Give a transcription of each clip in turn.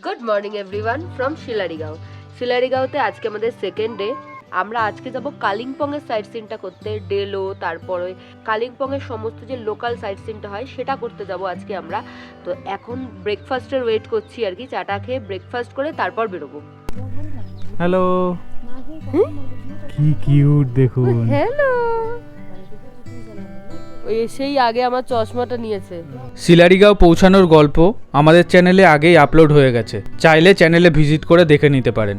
Good morning everyone from Shilarigaon. শিলারিগাঁওতে আজকে আমাদের সেকেন্ড ডে। আমরা আজকে যাব কালিম্পংয়ের সাইট সিনটা করতে, ডেলো, তারপরে কালিম্পংয়ের সমস্ত যে লোকাল সাইট সিনটা হয় সেটা করতে যাব আজকে আমরা। তো এখন ব্রেকফাস্টের ওয়েট করছি আর কি, চাটা খেয়ে ব্রেকফাস্ট করে তারপর বেরোবো। হ্যালো, কি কিউট দেখুন। হ্যালো, সেই আগে আমার চশমাটা নিয়েছে। শিলারিগাঁও পৌঁছানোর গল্প আমাদের চ্যানেলে আগেই আপলোড হয়ে গেছে, চাইলে চ্যানেলে ভিজিট করে দেখে নিতে পারেন।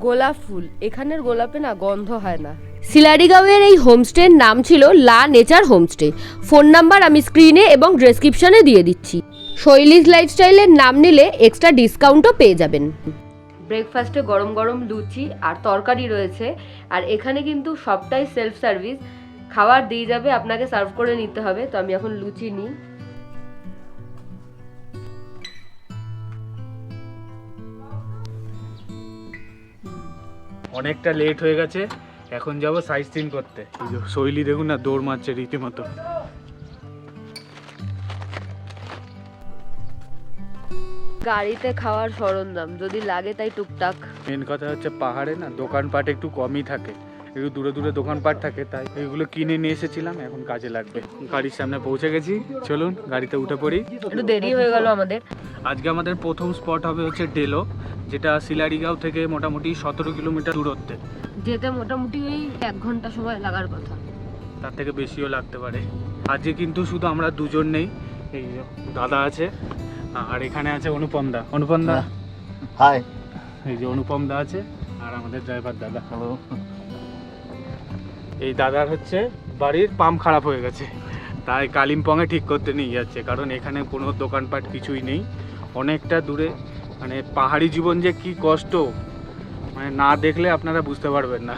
গোলাপ ফুল, এখানের গোলাপে না গন্ধ হয় না। শিলারিগাঁওয়ের এই হোমস্টের নাম ছিল লা নেচার হোমস্টে। ফোন নাম্বার আমি স্ক্রিনে এবং ডেসক্রিপশনে দিয়ে দিচ্ছি। শৈলীজ লাইফস্টাইলের নাম নিলে এক্সট্রা ডিসকাউন্টও পেয়ে যাবেন। ব্রেকফাস্টে গরম গরম লুচি আর তরকারি রয়েছে, আর এখানে কিন্তু সবটাই সেলফ সার্ভিস, খাবার দিয়ে যাবে, আপনাকে সার্ভ করে নিতে হবে। তো আমি এখন লুচি নিই। অনেকটা লেট হয়ে গেছে, এখন যাব সাইট সিন করতে। শৈলী দেখুন না, দৌড় মারছে রীতিমতো। গাড়িতে খাওয়ার সরঞ্জাম যদি লাগে তাই টুকটাক। মেন কথা হচ্ছে পাহাড়ে না দোকানপাট একটু কমই থাকে, একটু দূরে দূরে দোকানপাট থাকে, তাই এইগুলো কিনে নিয়ে এসেছিলাম, এখন কাজে লাগবে। গাড়ির সামনে পৌঁছে গেছি, চলুন গাড়িতে উঠে পড়ি। একটু দেরি হয়ে গেল আমাদের। আজকে আমাদের প্রথম স্পট হবে হচ্ছে ডেলো, যেটা শিলারিগাঁও থেকে মোটামুটি 17 কিলোমিটার দূরত্বে। যেতে মোটামুটি ওই 1 ঘন্টা সময় লাগার কথা, তার থেকে বেশিও লাগতে পারে। আজকে কিন্তু শুধু আমরা দুজন নেই, এই যে দাদা আছে, আর এখানে আছে অনুপম দা। অনুপম দা হাই। এই যে অনুপম দা আছে, আর আমাদের ড্রাইভার দাদা। হ্যালো। এই দাদার হচ্ছে বাড়ির পাম্প খারাপ হয়ে গেছে, তাই কালিম্পংয়ে ঠিক করতে নিয়ে যাচ্ছে, কারণ এখানে কোনো দোকানপাট কিছুই নেই, অনেকটা দূরে। মানে পাহাড়ি জীবন যে কি কষ্ট, মানে না দেখলে আপনারা বুঝতে পারবেন না।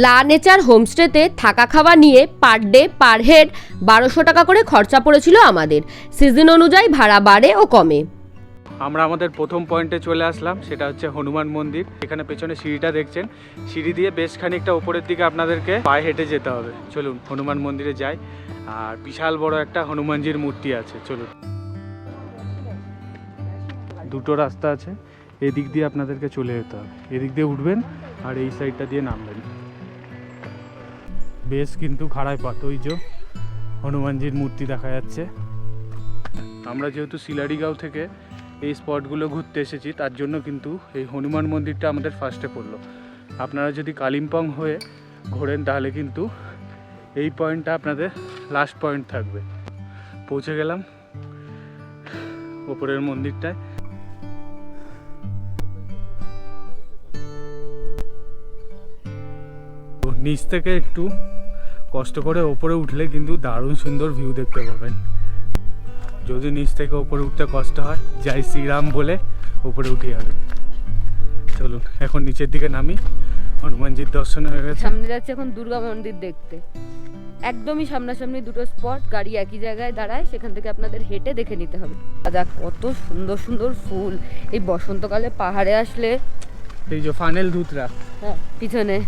লা নেচার হোমস্টেতে থাকা খাওয়া নিয়ে পার ডে পার হেড 1200 টাকা করে খরচা পড়েছিল আমাদের। সিজন অনুযায়ী ভাড়া বাড়ে ও কমে। আমরা আমাদের প্রথম পয়েন্টে চলে আসলাম, সেটা হচ্ছে হনুমান মন্দির। এখানে পেছনে সিঁড়িটা দেখছেন, সিঁড়ি দিয়ে বেশ খানিকটা উপরের দিকে আপনাদেরকে পায়ে হেঁটে যেতে হবে। চলুন হনুমান মন্দিরে যাই। আর বিশাল বড় একটা হনুমানজির মূর্তি আছে, চলুন। দুটো রাস্তা আছে, এদিক দিয়ে আপনাদেরকে চলে যেতে হবে, এদিক দিয়ে উঠবেন আর এই সাইডটা দিয়ে নামবেন। বেশ কিন্তু খাড়ায় পাত, ওই যে হনুমানজির মূর্তি দেখা যাচ্ছে। আমরা যেহেতু শিলারিগাঁও থেকে এই স্পটগুলো ঘুরতে এসেছি, তার জন্য কিন্তু এই হনুমান মন্দিরটা আমাদের ফার্স্টে পড়লো। আপনারা যদি কালিম্পং হয়ে ঘোরেন তাহলে কিন্তু এই পয়েন্টটা আপনাদের লাস্ট পয়েন্ট থাকবে। পৌঁছে গেলাম ওপরের মন্দিরটায়। নিচ থেকে একটু কষ্ট করে ওপরে উঠলে কিন্তু দারুণ সুন্দর ভিউ দেখতে পাবেন। যদি নিচ থেকে ওপরে উঠতে কষ্ট হয়, যাই শ্রীরাম বলে ওপরে উঠে যাবেন। চলুন এখন নিচের দিকে নামি, হনুমানজির দর্শন হয়ে গেছে। সামনে যাচ্ছে এখন দুর্গা মন্দির দেখতে, একদমই সামনাসামনি দুটো স্পট, গাড়ি একই জায়গায় দাঁড়ায়, সেখান থেকে আপনাদের হেঁটে দেখে নিতে হবে। দেখ কত সুন্দর সুন্দর ফুল, এই বসন্তকালে পাহাড়ে আসলে। এই যে ফানেল ধুতরা, হ্যাঁ পিছনে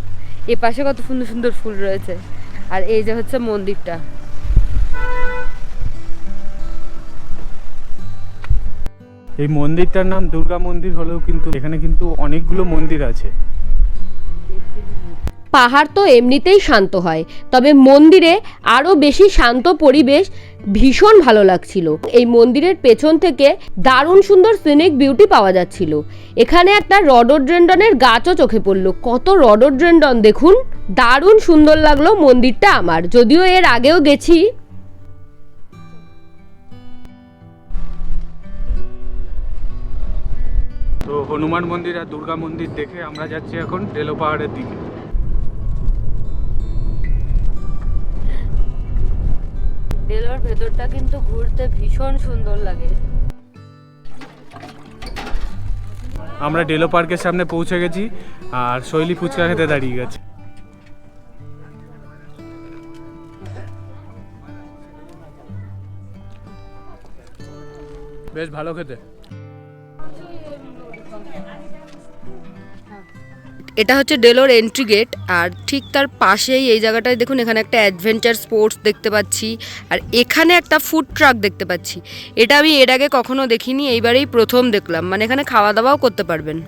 এ পাশে কত সুন্দর সুন্দর ফুল রয়েছে, আর এই যে হচ্ছে মন্দিরটা। এই মন্দিরটার নাম দুর্গা মন্দির হলেও কিন্তু এখানে কিন্তু অনেকগুলো মন্দির আছে। পাহাড় তো এমনিতেই শান্ত হয়, তবে মন্দিরে আরো বেশি শান্ত পরিবেশ, ভীষণ ভালো লাগছিল। এই মন্দিরের পেছন থেকে দারুণ সুন্দর সিনিক বিউটি পাওয়া যাচ্ছিল। এখানে একটা রডোড্রেন্ডনের গাছও চোখে পড়লো, কত রডোড্রেন্ডন দেখুন, দারুণ সুন্দর লাগলো মন্দিরটা আমার, যদিও এর আগেও গেছি। তো হনুমান মন্দির আর দুর্গা মন্দির দেখে আমরা যাচ্ছি এখন ডেলো পাহাড়ের দিকে। ডেলোর ভেতরটা কিন্তু ঘুরতে ভীষণ সুন্দর লাগে। আমরা ডেলো পার্কের সামনে পৌঁছে গেছি, আর শৈলী ফুচকা খেতে দাঁড়িয়ে গেছে। বেশ ভালো খেতে। এটা হচ্ছে ডেলোর এন্ট্রি গেট, আর ঠিক তার পাশেই এই জায়গাটায় দেখুন এখানে একটা অ্যাডভেঞ্চার স্পোর্টস দেখতে পাচ্ছি, আর এখানে একটা ফুড ট্রাক দেখতে পাচ্ছি। এটা আমি এর আগে কখনো দেখিনি, এইবারেই প্রথম দেখলাম। মানে এখানে খাওয়া দাওয়াও করতে পারবেন।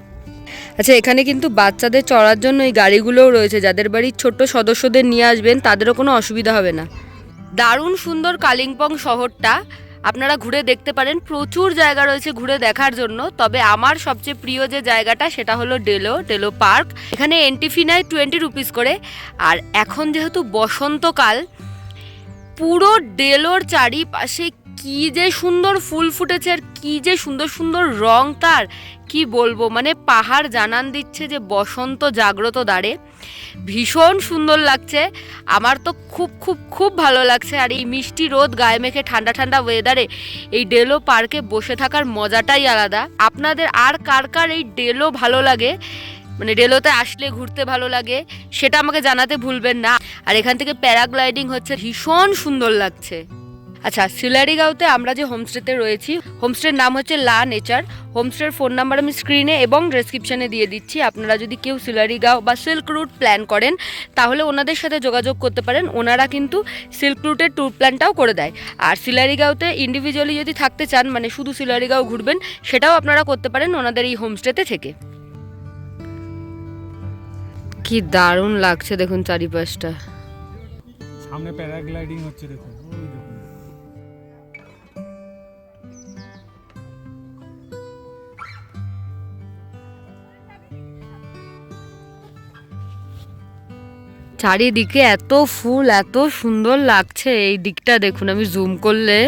আচ্ছা, এখানে কিন্তু বাচ্চাদের চড়ার জন্য এই গাড়িগুলোও রয়েছে, যাদের বাড়ির ছোট্ট সদস্যদের নিয়ে আসবেন তাদেরও কোনো অসুবিধা হবে না। দারুণ সুন্দর কালিম্পং শহরটা, আপনারা ঘুরে দেখতে পারেন। প্রচুর জায়গা রয়েছে ঘুরে দেখার জন্য, তবে আমার সবচেয়ে প্রিয় যে জায়গাটা সেটা হলো ডেলো পার্ক। এখানে এন্ট্রি ফি নেয় 20 রুপিস করে। আর এখন যেহেতু বসন্তকাল, পুরো ডেলোর চারিপাশে কি যে সুন্দর ফুল ফুটেছে, আর কি যে সুন্দর সুন্দর রং, তার কি বলবো। মানে পাহাড় জানান দিচ্ছে যে বসন্ত জাগ্রত দ্বারে। ভীষণ সুন্দর লাগছে, আমার তো খুব খুব খুব ভালো লাগছে। আর এই মিষ্টি রোদ গায়ে মেখে ঠান্ডা ঠান্ডা ওয়েদারে এই ডেলো পার্কে বসে থাকার মজাটাই আলাদা। আপনাদের আর কার কার এই ডেলো ভালো লাগে, মানে ডেলোতে আসলে ঘুরতে ভালো লাগে, সেটা আমাকে জানাতে ভুলবেন না। আর এখান থেকে প্যারাগ্লাইডিং হচ্ছে, ভীষণ সুন্দর লাগছে। আচ্ছা, সিলারিগাঁওতে আমরা যে হোমস্টেতে রয়েছি, হোমস্টের নাম হচ্ছে লা নেচার। হোমস্টের ফোন নাম্বার আমি স্ক্রিনে এবং ডেসক্রিপশানে দিয়ে দিচ্ছি। আপনারা যদি কেউ সিলারিগাঁও বা সিল্ক রুট প্ল্যান করেন তাহলে ওনাদের সাথে যোগাযোগ করতে পারেন। ওনারা কিন্তু সিল্ক রুটের ট্যুর প্ল্যানটাও করে দেয়। আর সিলারিগাঁওতে ইন্ডিভিজুয়ালি যদি থাকতে চান, মানে শুধু সিলারিগাঁও ঘুরবেন, সেটাও আপনারা করতে পারেন ওনাদের এই হোমস্টেতে থেকে। কি দারুণ লাগছে দেখুন চারিপাশটা। সামনে প্যারাগ্লাইডিং হচ্ছে, দেখুন ওই দেখুন। চারিদিকে এত ফুল, এত সুন্দর লাগছে। এই দিকটা দেখুন, আমি জুম করলে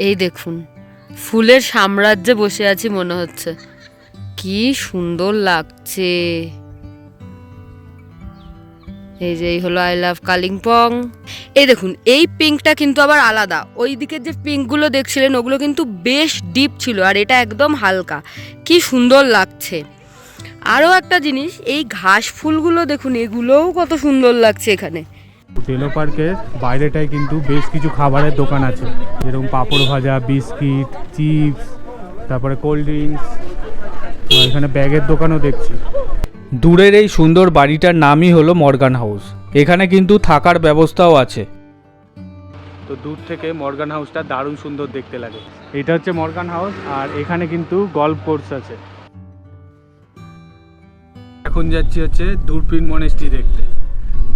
এই দেখুন ফুলের সাম্রাজ্যে বসে আছি মনে হচ্ছে। কি সুন্দর লাগছে। এই যে এই হলো আই লাভ কালিম্পং। এই দেখুন এই পিঙ্কটা কিন্তু আবার আলাদা। ওই দিকের যে পিঙ্কগুলো দেখছিলেন ওগুলো কিন্তু বেশ ডিপ ছিল, আর এটা একদম হালকা। কি সুন্দর লাগছে। আরও একটা জিনিস, এই ঘাস ফুলগুলো দেখুন, এগুলোও কত সুন্দর লাগছে এখানে। ডেলো পার্কের বাইরেটায় কিন্তু বেশ কিছু খাবারের দোকান আছে, যেরকম পাঁপড় ভাজা, বিস্কিট, চিপস, তারপরে কোল্ড ড্রিঙ্কস। এখানে ব্যাগের দোকানও দেখছি। দূরের এই সুন্দর বাড়িটার নামই হলো মর্গান হাউস। এখানে কিন্তু থাকার ব্যবস্থাও আছে। তো দূর থেকে মর্গান হাউসটা দারুণ সুন্দর দেখতে লাগে। এটা হচ্ছে মর্গান হাউস, আর এখানে কিন্তু গল্ফ কোর্স আছে। এখন যাচ্ছি হচ্ছে দূরবীন মনেস্ট্রি দেখতে।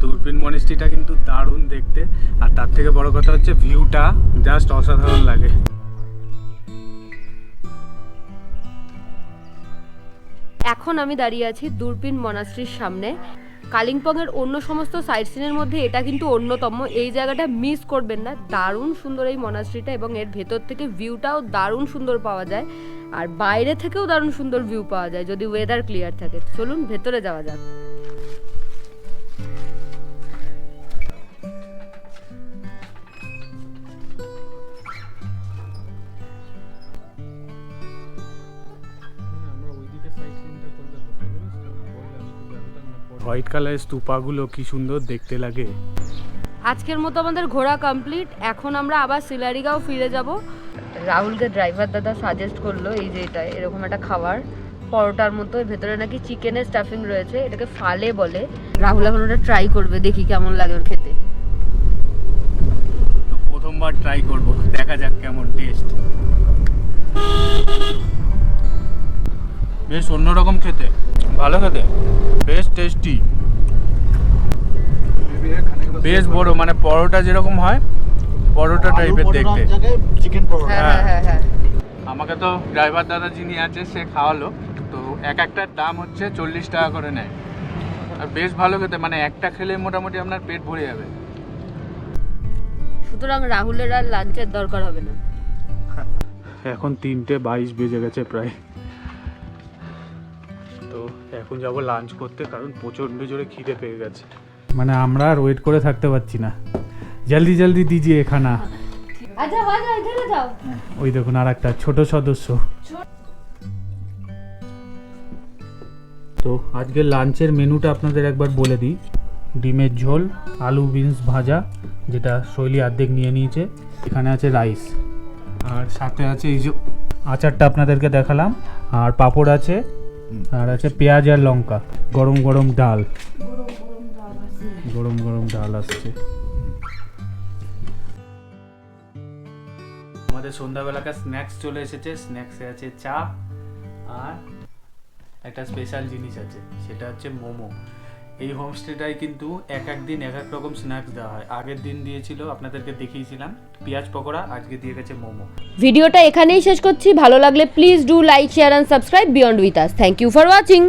দূরবীন মনেস্ট্রিটা কিন্তু দারুণ দেখতে, আর তার থেকে বড় কথা হচ্ছে ভিউটা জাস্ট অসাধারণ লাগে। এখন আমি দাঁড়িয়ে আছি দূরবীন মনাস্ট্রির সামনে। কালিম্পংয়ের অন্য সমস্ত সাইট সিনের মধ্যে এটা কিন্তু অন্যতম। এই জায়গাটা মিস করবেন না, দারুণ সুন্দর এই মনাস্ট্রিটা, এবং এর ভেতর থেকে ভিউটাও দারুণ সুন্দর পাওয়া যায়, আর বাইরে থেকেও দারুণ সুন্দর ভিউ পাওয়া যায় যদি ওয়েদার ক্লিয়ার থাকে। চলুন ভেতরে যাওয়া যাক। হোয়াইট কালারের স্তূপাগুলো কি সুন্দর দেখতে লাগে। আজকের মতো আমাদের ঘোরা কমপ্লিট। এখন আমরা আবার সিলারিগাঁও ফিরে যাব। রাহুলকে ড্রাইভার দাদা সাজেস্ট করলো এই যে এটা এরকম একটা খাবার, পরোটার মতো, ভেতরে নাকি চিকেনের স্টাফিং রয়েছে, এটাকে ফালে বলে। রাহুল এখন ওটা ট্রাই করবে, দেখি কেমন লাগে ওর খেতে। তো প্রথমবার ট্রাই করব, দেখা যাক কেমন টেস্ট। বেশ অন্যরকম খেতে, ভালো খেতে, বেশ টেস্টি, বেশ বড়, মানে পরোটা যেরকম হয় পরোটা টাইপের দেখতে। চিকেন পরোটা। হ্যাঁ। আমাকে তো ড্রাইভার দাদা যিনি আছে সে খাওয়ালো, তো এক একটার দাম হচ্ছে 40 টাকা করে নেয়, আর বেশ ভালো খেতে, মানে একটা খেলে মোটামুটি আপনার পেট ভরে যাবে। সুতরাং রাহুলের আর লাঞ্চের দরকার হবে না। এখন 3:22 বেজে গেছে প্রায়। তো এখন যাব লাঞ্চ করতে, কারণ প্রচণ্ড জোরে খিদে পেয়ে গেছে। মানে আমরা আর ওয়েট করে থাকতে পারছি না, জলদি জলদি দিজিয়ে খানা। আচ্ছা এখানে যাও। ওই দেখুন আর একটা ছোট সদস্য। তো আজকে লাঞ্চের মেনুটা আপনাদের একবার বলে দিই। ডিমের ঝোল, আলু বিনস ভাজা, যেটা শৈলী অর্ধেক নিয়ে নিয়েছে, এখানে আছে রাইস, আর সাথে আছে এই যে আচারটা আপনাদেরকে দেখালাম, আর পাঁপড় আছে, আর আছে পেঁয়াজ আর লঙ্কা, গরম গরম ডাল, গরম গরম ডাল আসছে। আমাদের সন্ধ্যাবেলাকার স্ন্যাক্স চলে এসেছে। স্ন্যাক্সে আছে চা আর একটা স্পেশাল জিনিস আছে, সেটা হচ্ছে মোমো। এই হোমস্টেটাই কিন্তু এক এক দিন এক এক রকম স্ন্যাক্স দেওয়া হয়। আগের দিন দিয়েছিল, আপনাদেরকে দেখিয়েছিলাম, পেঁয়াজ পকোড়া, আজকে দিয়ে গেছে মোমো। ভিডিওটা এখানেই শেষ করছি। ভালো লাগলে please do like, share and subscribe beyond with us. Thank you for watching.